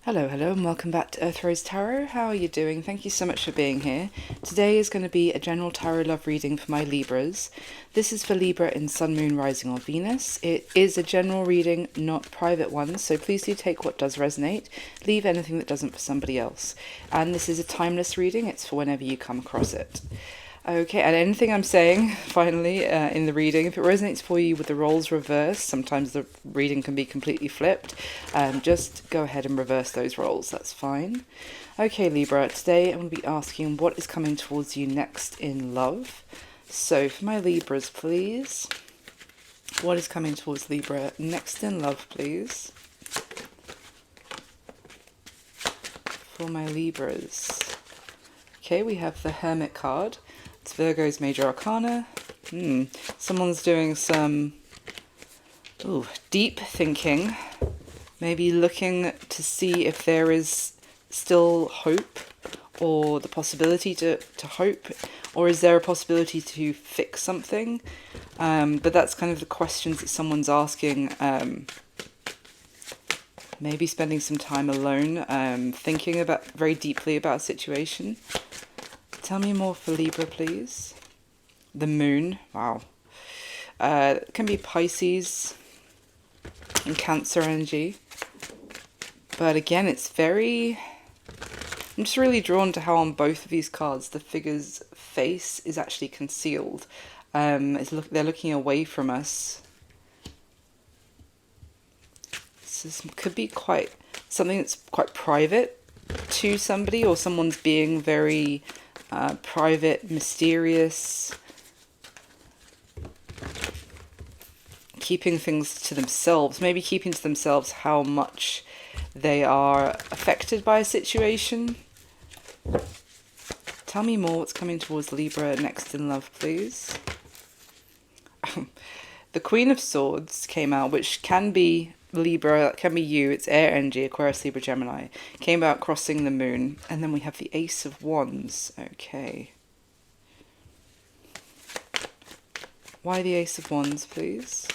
Hello, and welcome back to Earth Rose Tarot. How are you doing? Thank you so much for being here. Today is going to be a general tarot love reading for my Libras. This is for Libra in Sun, Moon, Rising or Venus. It is a general reading, not private one, so please do take what does resonate. Leave anything that doesn't for somebody else. And this is a timeless reading. It's for whenever you come across it. Okay, and anything I'm saying, finally, in the reading, if it resonates for you with the roles reversed, sometimes the reading can be completely flipped, just go ahead and reverse those roles, that's fine. Okay, Libra, today I'm going to be asking what is coming towards you next in love. So, for my Libras, please, what is coming towards Libra next in love, please? For my Libras. Okay, we have the Hermit card. It's Virgo's Major Arcana. Someone's doing some deep thinking. Maybe looking to see if there is still hope or the possibility to hope, or is there a possibility to fix something? But that's kind of the questions that someone's asking. Maybe spending some time alone, thinking very deeply about a situation. Tell me more for Libra, please. The Moon. Wow. It can be Pisces and Cancer energy. But again, it's very... I'm just really drawn to how on both of these cards the figure's face is actually concealed. They're looking away from us. This could be something that's quite private to somebody, or someone's being very... private, mysterious, keeping things to themselves, maybe keeping to themselves how much they are affected by a situation. Tell me more what's coming towards Libra next in love, please. The Queen of Swords came out, which can be Libra, can be you, it's air energy, Aquarius, Libra, Gemini. Came out crossing the moon. And then we have the Ace of Wands. Okay. Why the Ace of Wands, please?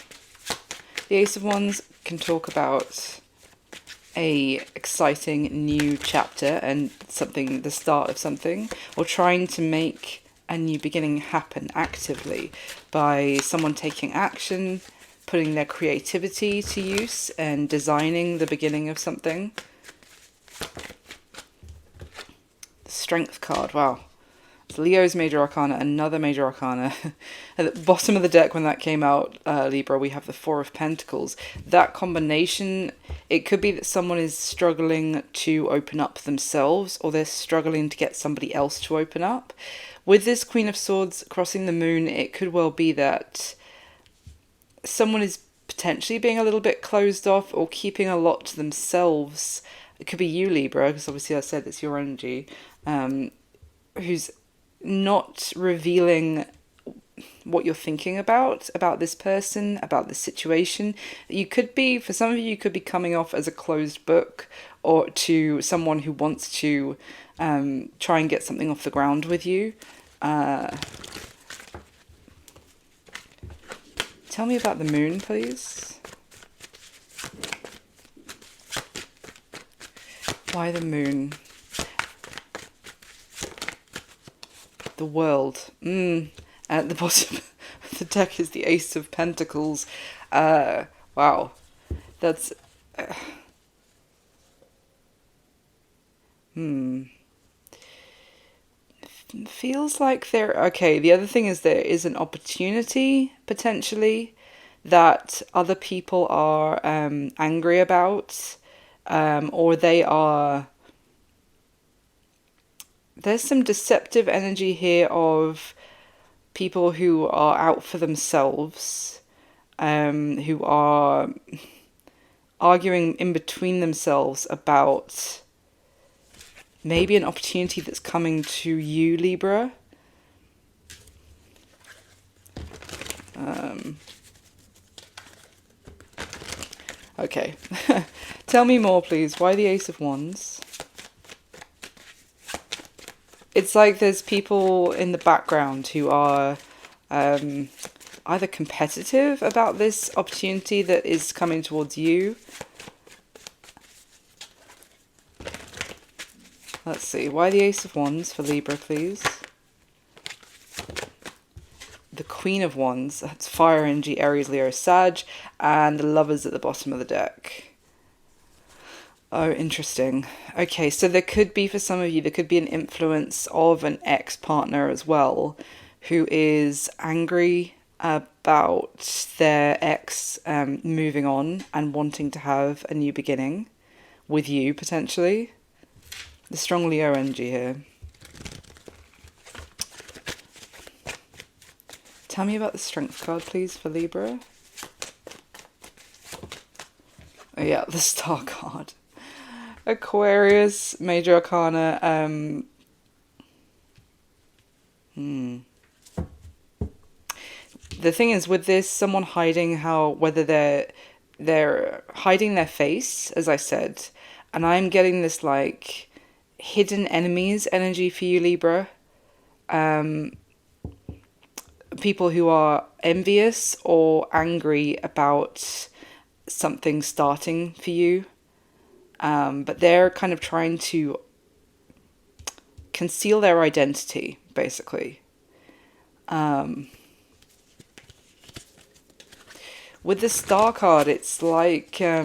The Ace of Wands can talk about a exciting new chapter and the start of something, or trying to make a new beginning happen actively by someone taking action, putting their creativity to use and designing the beginning of something. The Strength card, wow. It's Leo's Major Arcana, another Major Arcana. At the bottom of the deck when that came out, Libra, we have the Four of Pentacles. That combination, it could be that someone is struggling to open up themselves, or they're struggling to get somebody else to open up. With this Queen of Swords crossing the moon, it could well be that someone is potentially being a little bit closed off or keeping a lot to themselves. It could be you, Libra, because obviously I said it's your energy, who's not revealing what you're thinking about this person, about this situation. You could be, for some of you, could be coming off as a closed book, or to someone who wants to try and get something off the ground with you. Tell me about the moon, please. Why the moon? The World. At the bottom of the deck is the Ace of Pentacles. Wow. That's... Feels like there... Okay, the other thing is there is an opportunity, potentially, that other people are angry about, or they are... There's some deceptive energy here of people who are out for themselves, who are arguing in between themselves about maybe an opportunity that's coming to you, Libra. Okay. Tell me more, please. Why the Ace of Wands? It's like there's people in the background who are either competitive about this opportunity that is coming towards you, Let's see. Why the Ace of Wands for Libra, please? The Queen of Wands. That's fire energy, Aries, Leo, Sag. And the Lovers at the bottom of the deck. Oh, interesting. Okay, so there could be, for some of you, there could be an influence of an ex-partner as well, who is angry about their ex moving on and wanting to have a new beginning with you, potentially. The strong Leo energy here. Tell me about the Strength card, please, for Libra. Oh yeah, the Star card. Aquarius, Major Arcana. The thing is with this, someone hiding whether they're hiding their face, as I said, and I'm getting this like hidden enemies energy for you, Libra. People who are envious or angry about something starting for you. But they're kind of trying to conceal their identity, basically. With the Star card, it's like... tell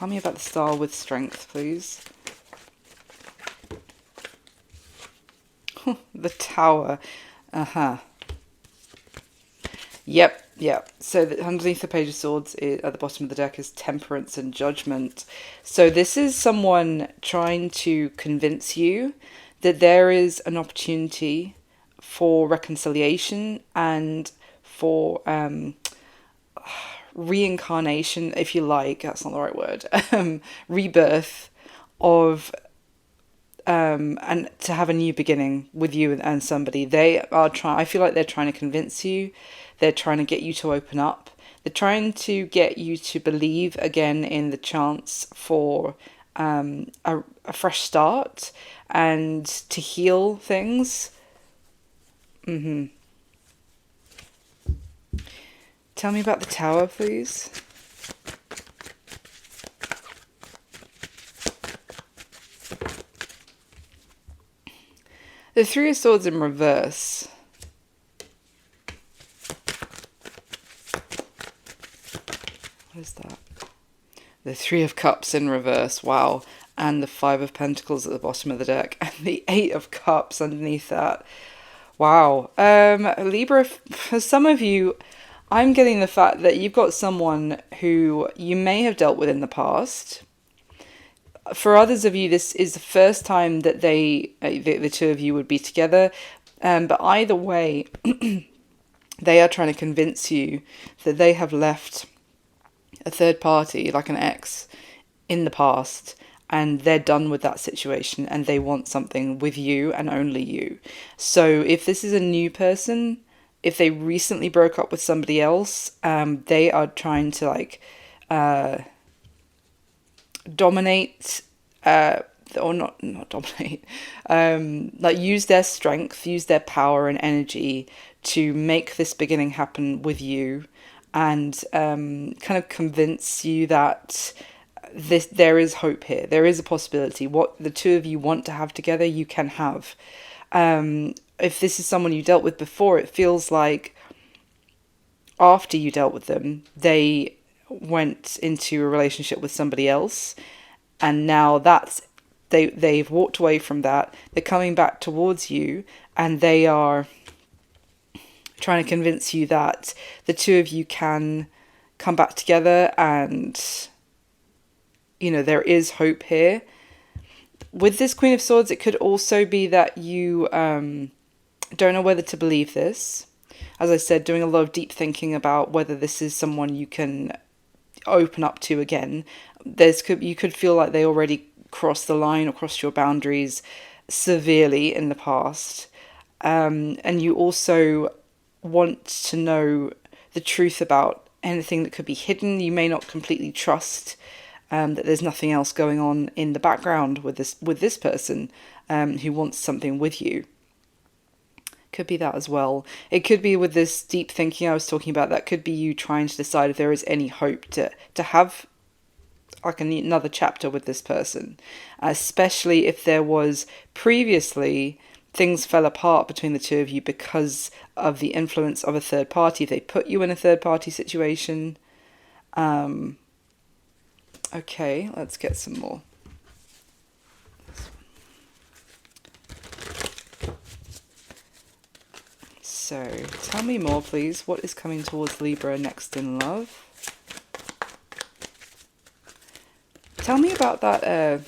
me about the Star with Strength, please. The Tower. Yep. So underneath the Page of Swords at the bottom of the deck is Temperance and Judgment. So this is someone trying to convince you that there is an opportunity for reconciliation and for reincarnation, if you like. That's not the right word. Rebirth of... and to have a new beginning with you and somebody. They are trying... I feel like they're trying to convince you. They're trying to get you to open up. They're trying to get you to believe again in the chance for a fresh start and to heal things. Tell me about the Tower, please. The Three of Swords in reverse. What is that? The Three of Cups in reverse. Wow. And the Five of Pentacles at the bottom of the deck. And the Eight of Cups underneath that. Wow. Libra, for some of you, I'm getting the fact that you've got someone who you may have dealt with in the past. For others of you, this is the first time that the two of you would be together. But either way, they are trying to convince you that they have left a third party, like an ex, in the past, and they're done with that situation and they want something with you and only you. So if this is a new person, if they recently broke up with somebody else, they are trying to like dominate, or not dominate, like use their strength, use their power and energy to make this beginning happen with you, and kind of convince you that there is hope here. There is a possibility. What the two of you want to have together, you can have. If this is someone you dealt with before, it feels like after you dealt with them, they went into a relationship with somebody else, and now they've walked away from that. They're coming back towards you, and they are trying to convince you that the two of you can come back together, and you know, there is hope here. With this Queen of Swords, it could also be that you don't know whether to believe this. As I said, doing a lot of deep thinking about whether this is someone you can open up to again. You could feel like they already crossed the line or crossed your boundaries severely in the past. And you also want to know the truth about anything that could be hidden. You may not completely trust that there's nothing else going on in the background with this person who wants something with you. Could be that as well. It could be with this deep thinking I was talking about. That could be you trying to decide if there is any hope to have like another chapter with this person, especially if there was previously things fell apart between the two of you because of the influence of a third party. If they put you in a third party situation. Okay, let's get some more. So, tell me more, please. What is coming towards Libra next in love? Tell me about that,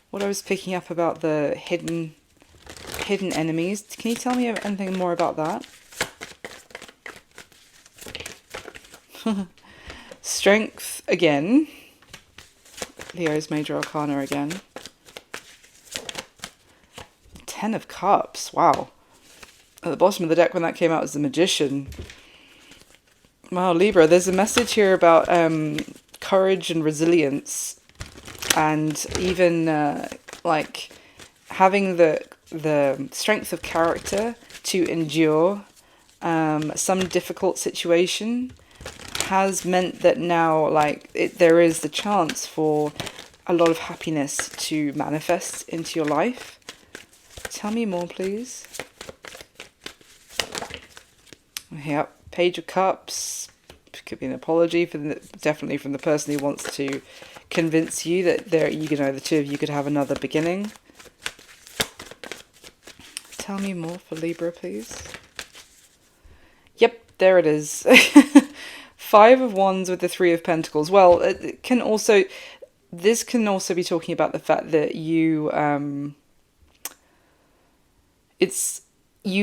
what I was picking up about the hidden enemies. Can you tell me anything more about that? Strength again. Leo's major arcana again. 10 of Cups. Wow. At the bottom of the deck when that came out was the Magician. Wow, Libra, there's a message here about courage and resilience, and even like having the strength of character to endure some difficult situation has meant that now, like, there is the chance for a lot of happiness to manifest into your life. Tell me more, please. Yep, Page of Cups. Could be an apology definitely from the person who wants to convince you that the two of you could have another beginning. Tell me more for Libra, please. Yep, there it is. 5 of Wands with the 3 of Pentacles. Well, this can also be talking about the fact that you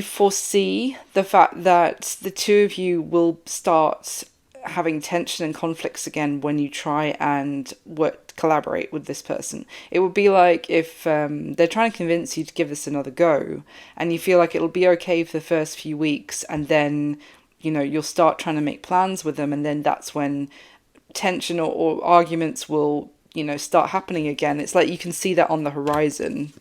foresee the fact that the two of you will start having tension and conflicts again when you try and collaborate with this person. It would be like if they're trying to convince you to give this another go, and you feel like it'll be okay for the first few weeks, and then you'll start trying to make plans with them, and then that's when tension or arguments will start happening again. It's like you can see that on the horizon.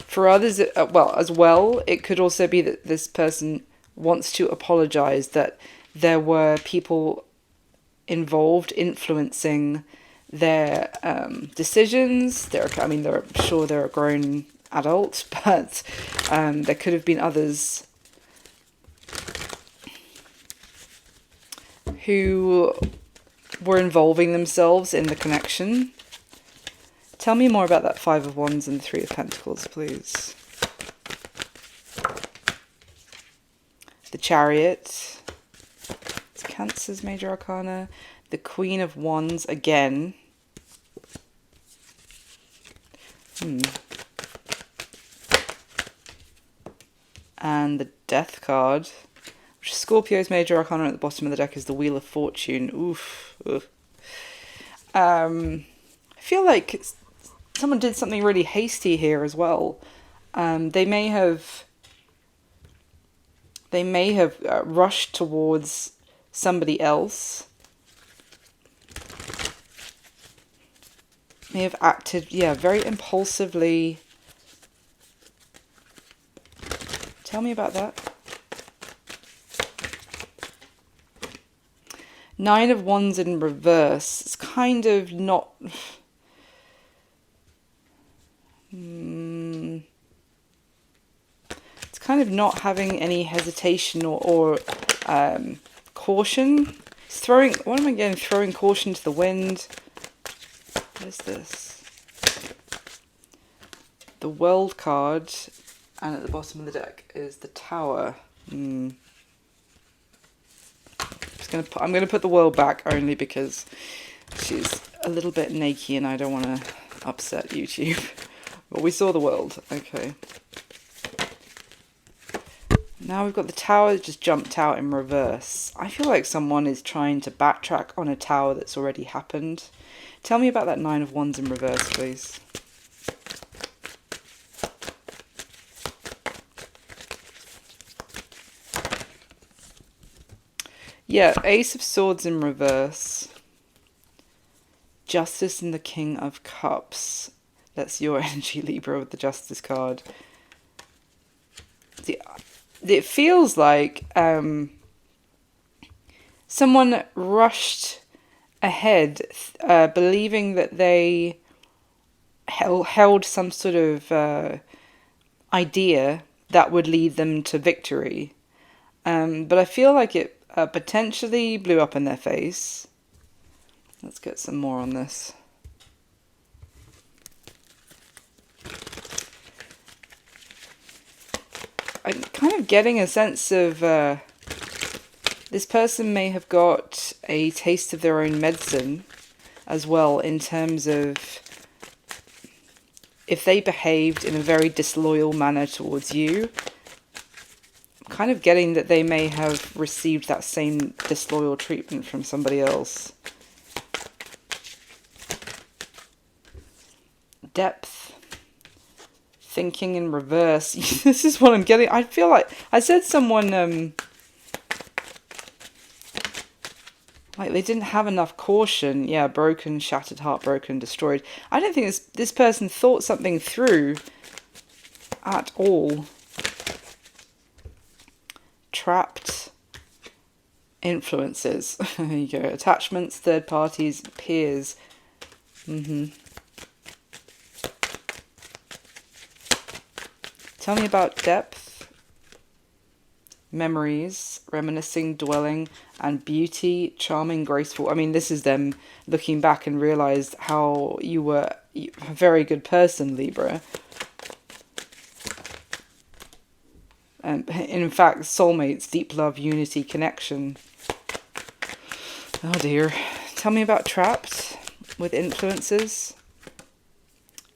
For others, it could also be that this person wants to apologize, that there were people involved influencing their decisions. I'm sure they're a grown adult, but there could have been others who were involving themselves in the connection. Tell me more about that 5 of Wands and the 3 of Pentacles, please. The Chariot. It's Cancer's major arcana. The Queen of Wands again. And the Death card. Which is Scorpio's major arcana. At the bottom of the deck is the Wheel of Fortune. Oof. I feel like someone did something really hasty here as well. They may have rushed towards somebody else. May have acted, very impulsively. Tell me about that. 9 of Wands in reverse. It's kind of not... It's kind of not having any hesitation or caution. It's throwing... What am I getting? Throwing caution to the wind. What is this? The World card. And at the bottom of the deck is the Tower. I'm going to put the World back only because she's a little bit naked and I don't want to upset YouTube. But we saw the World. Okay. Now we've got the Tower that just jumped out in reverse. I feel like someone is trying to backtrack on a tower that's already happened. Tell me about that 9 of Wands in reverse, please. Yeah, Ace of Swords in reverse. Justice and the King of Cups. That's your energy, Libra, with the Justice card. It feels like someone rushed ahead, believing that they held some sort of idea that would lead them to victory. But I feel like it potentially blew up in their face. Let's get some more on this. I'm kind of getting a sense of this person may have got a taste of their own medicine as well, in terms of if they behaved in a very disloyal manner towards you. I'm kind of getting that they may have received that same disloyal treatment from somebody else. Depth. Thinking in reverse. This is what I'm getting. I feel like I said someone like they didn't have enough caution. Yeah, broken, shattered, heartbroken, destroyed. I don't think this person thought something through at all. Trapped. Influences. There you go. Attachments, third parties, peers. Tell me about depth. Memories, reminiscing, dwelling, and beauty, charming, graceful. I mean, this is them looking back and realised how you were a very good person, Libra. And in fact, soulmates, deep love, unity, connection. Oh dear. Tell me about trapped with influences.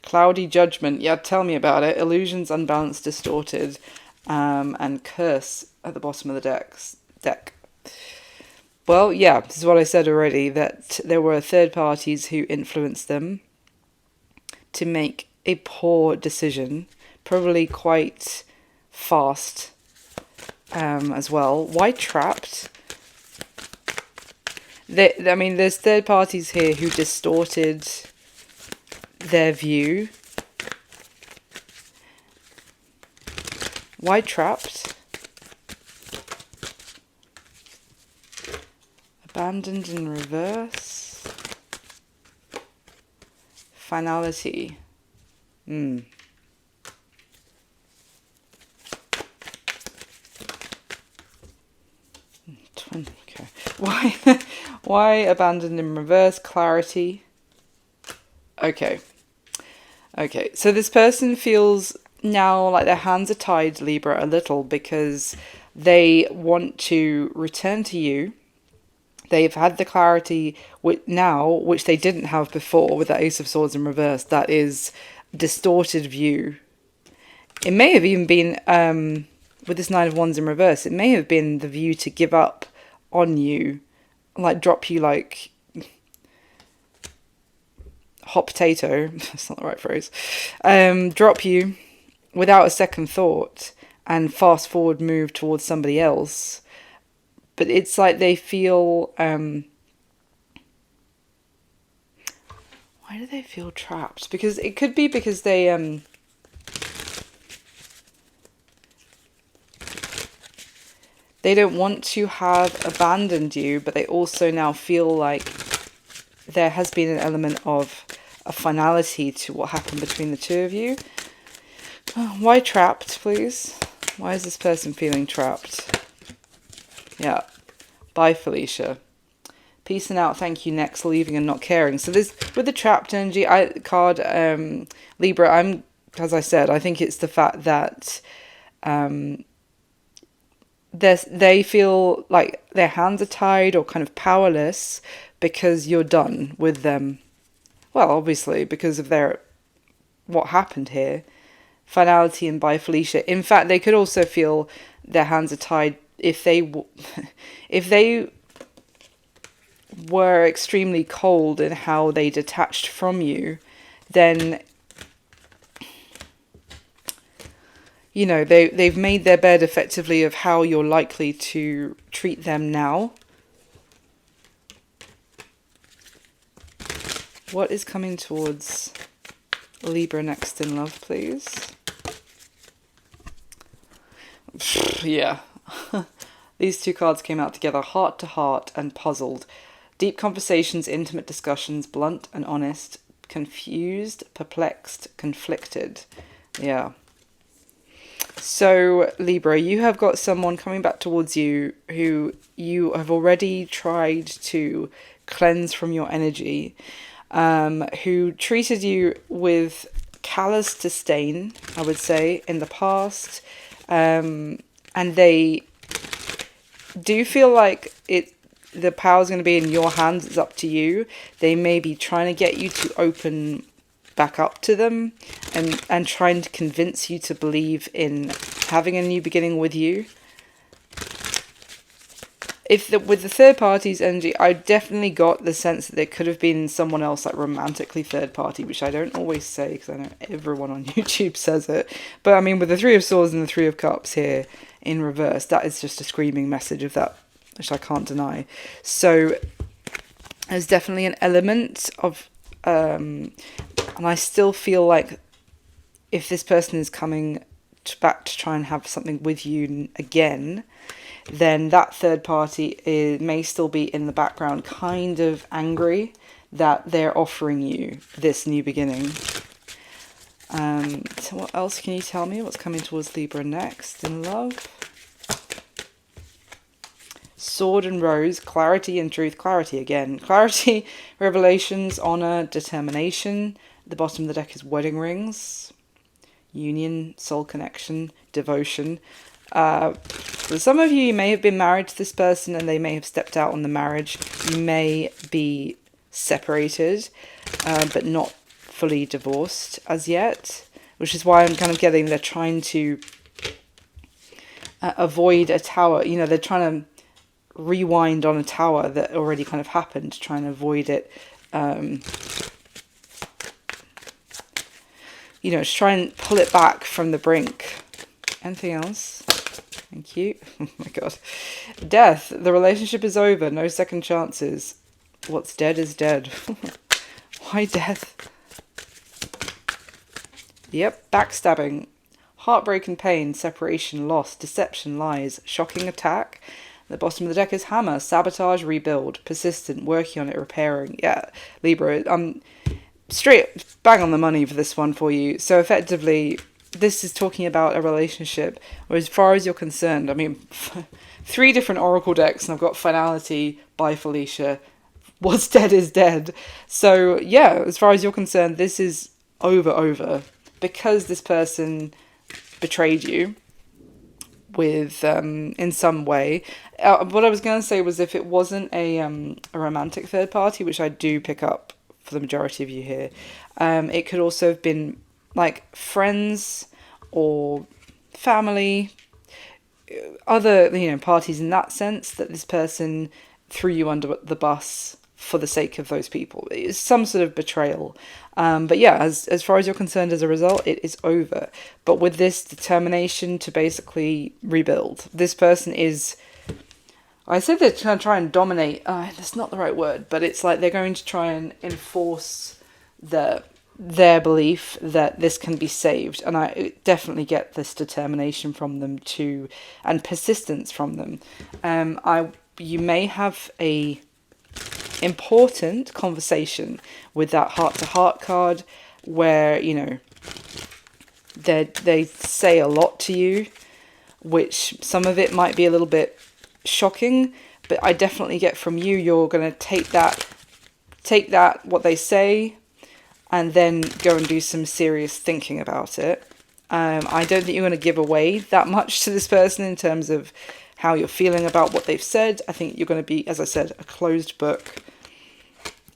Cloudy judgment. Yeah, tell me about it. Illusions, unbalanced, distorted, and curse at the bottom of the deck. Well, yeah, this is what I said already, that there were third parties who influenced them to make a poor decision, probably quite fast as well. Why trapped? I mean, there's third parties here who distorted their view. Why trapped? Abandoned in reverse. Finality. Okay. Why abandoned in reverse? Clarity. Okay. So this person feels now like their hands are tied, Libra, a little, because they want to return to you. They've had the clarity now, which they didn't have before with that Ace of Swords in reverse. That is distorted view. It may have even been, with this Nine of Wands in reverse, it may have been the view to give up on you, like drop you like hot potato. That's not the right phrase. Drop you without a second thought and fast forward move towards somebody else. But it's like they feel... why do they feel trapped? Because it could be because they... they don't want to have abandoned you, but they also now feel like there has been an element of a finality to what happened between the two of you. Why trapped, please? Why is this person feeling trapped? Yeah. Bye, Felicia. Peace and out, thank you, next, leaving and not caring. So this, with the trapped energy card, Libra, as I said, I think it's the fact that they feel like their hands are tied or kind of powerless because you're done with them. Well, obviously, because of what happened here. Finality and bye, Felicia. In fact, they could also feel their hands are tied if they were extremely cold in how they detached from you, then, you know, they've made their bed effectively of how you're likely to treat them now. What is coming towards Libra next in love, please? Yeah. These two cards came out together, heart to heart and puzzled. Deep conversations, intimate discussions, blunt and honest, confused, perplexed, conflicted. Yeah. So, Libra, you have got someone coming back towards you who you have already tried to cleanse from your energy, who treated you with callous disdain, I would say, in the past. And they do feel like the power's going to be in your hands. It's up to you. They may be trying to get you to open back up to them and trying to convince you to believe in having a new beginning with you. With the third party's energy, I definitely got the sense that there could have been someone else, like romantically third party, which I don't always say because I know everyone on YouTube says it. But I mean, with the Three of Swords and the Three of Cups here in reverse, that is just a screaming message of that, which I can't deny. So there's definitely an element of, and I still feel like if this person is coming back to try and have something with you again, then that third party may still be in the background, kind of angry that they're offering you this new beginning. So what else can you tell me? What's coming towards Libra next in love? Sword and Rose, clarity and truth. Clarity again. Clarity, revelations, honor, determination. At the bottom of the deck is wedding rings, union, soul connection, devotion. For some of you, you may have been married to this person and they may have stepped out on the marriage. You may be separated, but not fully divorced as yet, which is why I'm kind of getting they're trying to avoid a tower. You know, they're trying to rewind on a tower that already kind of happened, trying to avoid it. You know, just try and pull it back from the brink. Anything else? Thank you. Oh my god. Death. The relationship is over. No second chances. What's dead is dead. Why death? Yep. Backstabbing. Heartbreak and pain. Separation. Loss. Deception. Lies. Shocking attack. The bottom of the deck is hammer. Sabotage. Rebuild. Persistent. Working on it. Repairing. Yeah. Libra. Straight bang on the money for this one for you. So effectively, this is talking about a relationship where, as far as you're concerned, I mean, 3 different oracle decks, and I've got finality by Felicia. What's dead is dead. So yeah, as far as you're concerned, this is over because this person betrayed you with in some way. What I was going to say was, if it wasn't a romantic third party, which I do pick up for the majority of you here, it could also have been like friends or family, other, you know, parties in that sense, that this person threw you under the bus for the sake of those people. It's some sort of betrayal. But yeah, as far as you're concerned, as a result, it is over. But with this determination to basically rebuild, this person is, I said they're trying to try and dominate. That's not the right word, but it's like they're going to try and enforce their belief that this can be saved. And I definitely get this determination from them too, and persistence from them. You may have a important conversation with that heart-to-heart card where, you know, they say a lot to you, which some of it might be a little bit shocking, but I definitely get from you, you're going to take that what they say and then go and do some serious thinking about it. I don't think you're going to give away that much to this person in terms of how you're feeling about what they've said. I think you're going to be, as I said, a closed book.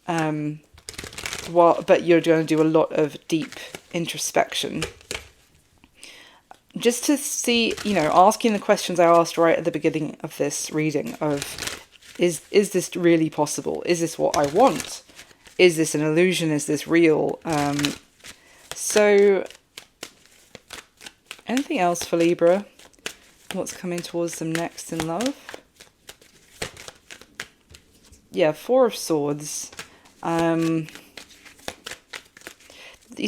But you're going to do a lot of deep introspection. Just to see, you know, asking the questions I asked right at the beginning of this reading of, is this really possible? Is this what I want? Is this an illusion? Is this real? So, anything else for Libra? What's coming towards them next in love? Yeah, 4 of Swords. You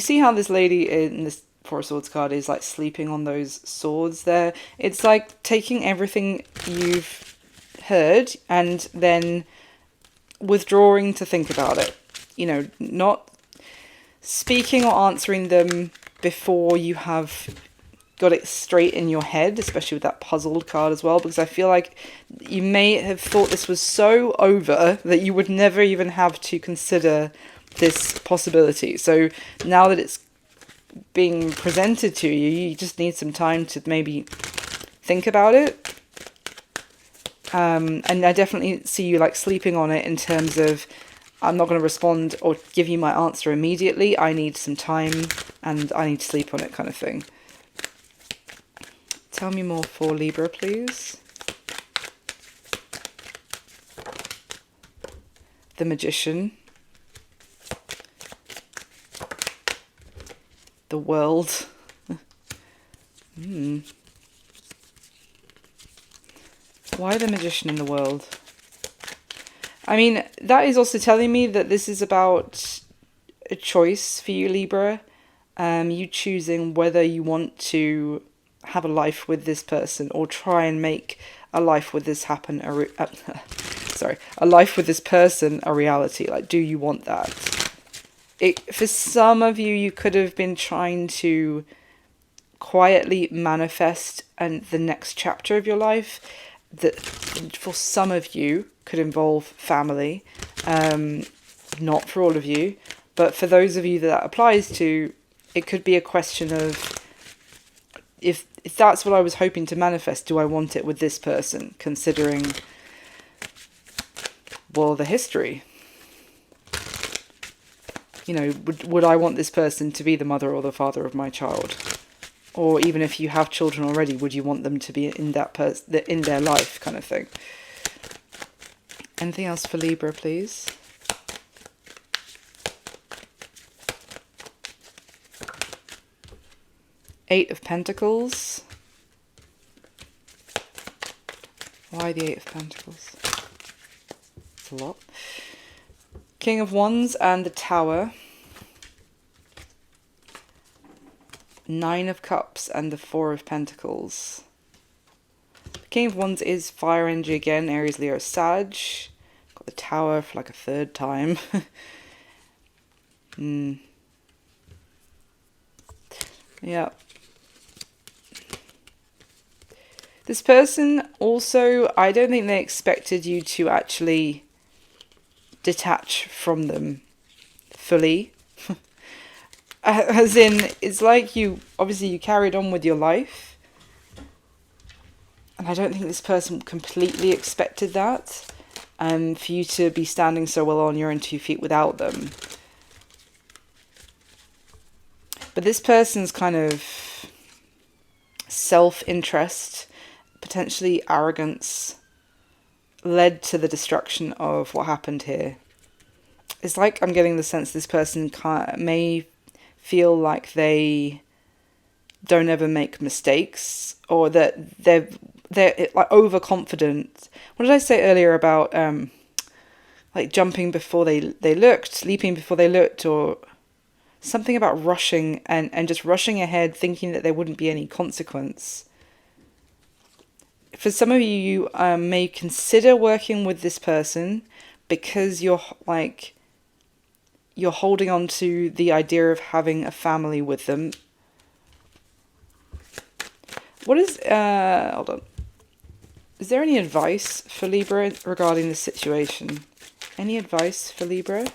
see how this lady in this 4 of Swords card is like sleeping on those swords there? It's like taking everything you've heard and then withdrawing to think about it. You know, not speaking or answering them before you have got it straight in your head, especially with that puzzled card as well, because I feel like you may have thought this was so over that you would never even have to consider this possibility. So now that it's being presented to you, you just need some time to maybe think about it. And I definitely see you like sleeping on it in terms of, I'm not going to respond or give you my answer immediately. I need some time and I need to sleep on it, kind of thing. Tell me more for Libra, please. The Magician. The World. Why the Magician in the World? I mean, that is also telling me that this is about a choice for you, Libra. You choosing whether you want to have a life with this person or try and make a life with this happen. A life with this person a reality. Like, do you want that? For some of you, you could have been trying to quietly manifest the next chapter of your life. That for some of you could involve family, not for all of you, but for those of you that applies to, it could be a question of, if that's what I was hoping to manifest, do I want it with this person, considering, well, the history. You know, would I want this person to be the mother or the father of my child? Or even if you have children already, would you want them to be in in their life, kind of thing? Anything else for Libra, please? Eight of Pentacles. Why the Eight of Pentacles? It's a lot. King of Wands and the Tower. Nine of Cups and the Four of Pentacles. The King of Wands is fire energy again, Aries, Leo, Sag. Got the Tower for like a third time. Yeah. This person also, I don't think they expected you to actually detach from them fully. As in, it's like you carried on with your life. And I don't think this person completely expected that. For you to be standing so well on your own 2 feet without them. But this person's kind of self-interest, potentially arrogance, led to the destruction of what happened here. It's like I'm getting the sense this person may feel like they don't ever make mistakes, or that they're like overconfident. What did I say earlier about like jumping before they looked, leaping before they looked, or something about rushing and just rushing ahead, thinking that there wouldn't be any consequence. For some of you, you may consider working with this person because you're holding on to the idea of having a family with them. What is, hold on. Is there any advice for Libra regarding this situation? Any advice for Libra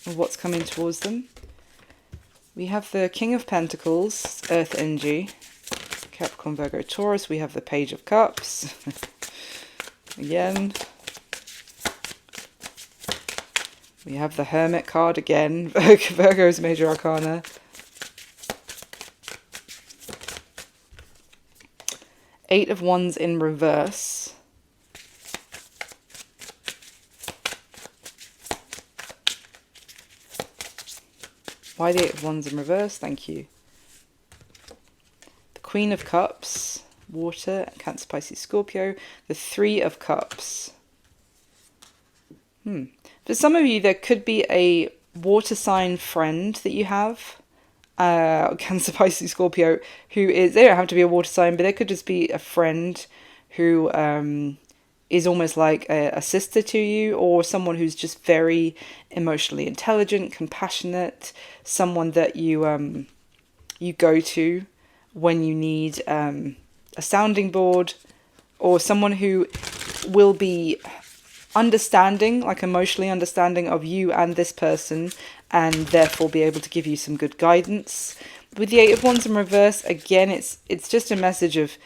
of what's coming towards them? We have the King of Pentacles, Earth energy, Capricorn, Virgo, Taurus. We have the Page of Cups. Again. We have the Hermit card again, Virgo's major arcana. Eight of Wands in reverse. Why the Eight of Wands in reverse? Thank you. The Queen of Cups, water, Cancer, Pisces, Scorpio. The Three of Cups. For some of you, there could be a water sign friend that you have. Cancer, Pisces, Scorpio, who is, they don't have to be a water sign, but they could just be a friend who is almost like a sister to you, or someone who's just very emotionally intelligent, compassionate, someone that you you go to when you need a sounding board, or someone who will be understanding, like emotionally understanding of you and this person, and therefore be able to give you some good guidance. With the Eight of Wands in reverse, again, it's just a message of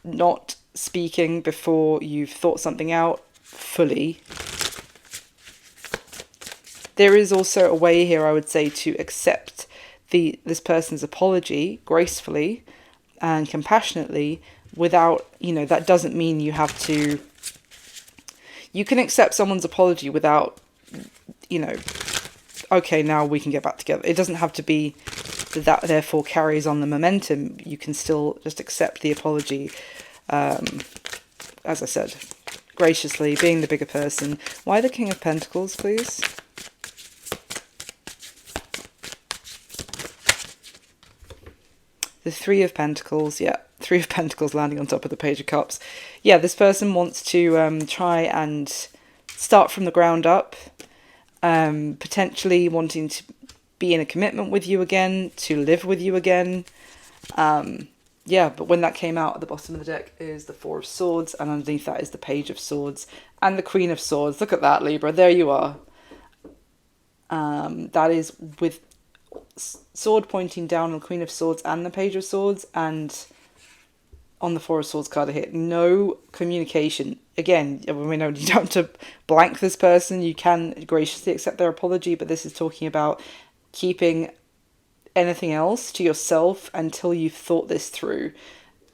not speaking before you've thought something out fully. There is also a way here, I would say, to accept this person's apology gracefully and compassionately without, that doesn't mean you have to... You can accept someone's apology without, okay, now we can get back together. It doesn't have to be that therefore carries on the momentum. You can still just accept the apology, as I said, graciously, being the bigger person. Why the King of Pentacles, please? The Three of Pentacles, yeah. Three of Pentacles landing on top of the Page of Cups. Yeah, this person wants to try and start from the ground up, potentially wanting to be in a commitment with you again, to live with you again. Yeah, but when that came out at the bottom of the deck is the Four of Swords, and underneath that is the Page of Swords and the Queen of Swords. Look at that, Libra. There you are. That is with sword pointing down on the Queen of Swords and the Page of Swords, and on the Four of Swords card here, no communication. Again, we know you don't have to blank this person. You can graciously accept their apology, but this is talking about keeping anything else to yourself until you've thought this through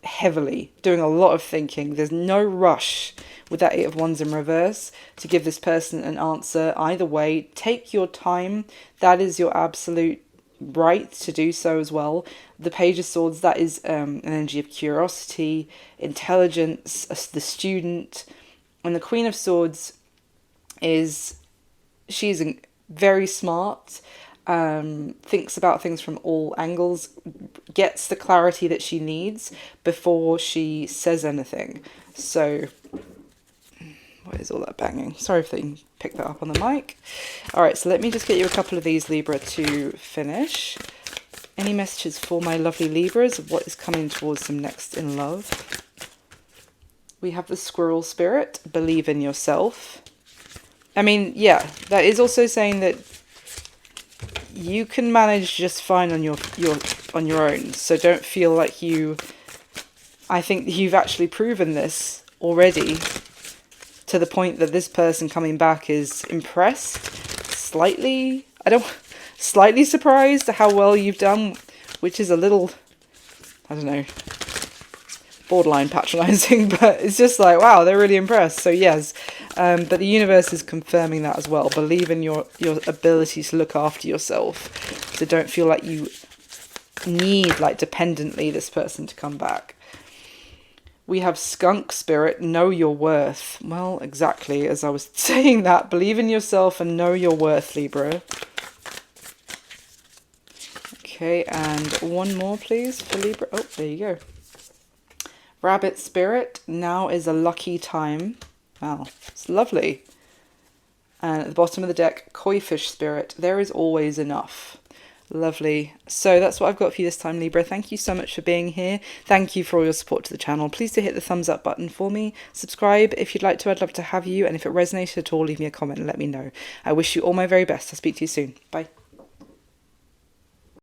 heavily, doing a lot of thinking. There's no rush with that Eight of Wands in reverse to give this person an answer either way. Take your time. That is your absolute right to do so as well. The Page of Swords, that is an energy of curiosity, intelligence, the student. And the Queen of Swords she's very smart, thinks about things from all angles, gets the clarity that she needs before she says anything. So, what is all that banging? Sorry if they picked that up on the mic. Alright, so let me just get you a couple of these, Libra, to finish. Any messages for my lovely Libras of what is coming towards them next in love? We have the Squirrel Spirit, believe in yourself. I mean, yeah, that is also saying that you can manage just fine on your own. So don't feel like I think you've actually proven this already, to the point that this person coming back is impressed, slightly surprised at how well you've done, which is a little, I don't know, borderline patronizing, but it's just like, wow, they're really impressed. So yes, but the universe is confirming that as well. Believe in your ability to look after yourself. So don't feel like you need, like, dependently this person to come back. We have Skunk Spirit, know your worth. Well, exactly as I was saying that. Believe in yourself and know your worth, Libra. Okay, and one more, please, for Libra. Oh, there you go. Rabbit Spirit, now is a lucky time. Wow, it's lovely. And at the bottom of the deck, Koi Fish Spirit, there is always enough. Lovely. So that's what I've got for you this time, Libra. Thank you so much for being here. Thank you for all your support to the channel. Please do hit the thumbs up button for me. Subscribe if you'd like to. I'd love to have you. And if it resonated at all, leave me a comment and let me know. I wish you all my very best. I'll speak to you soon. Bye.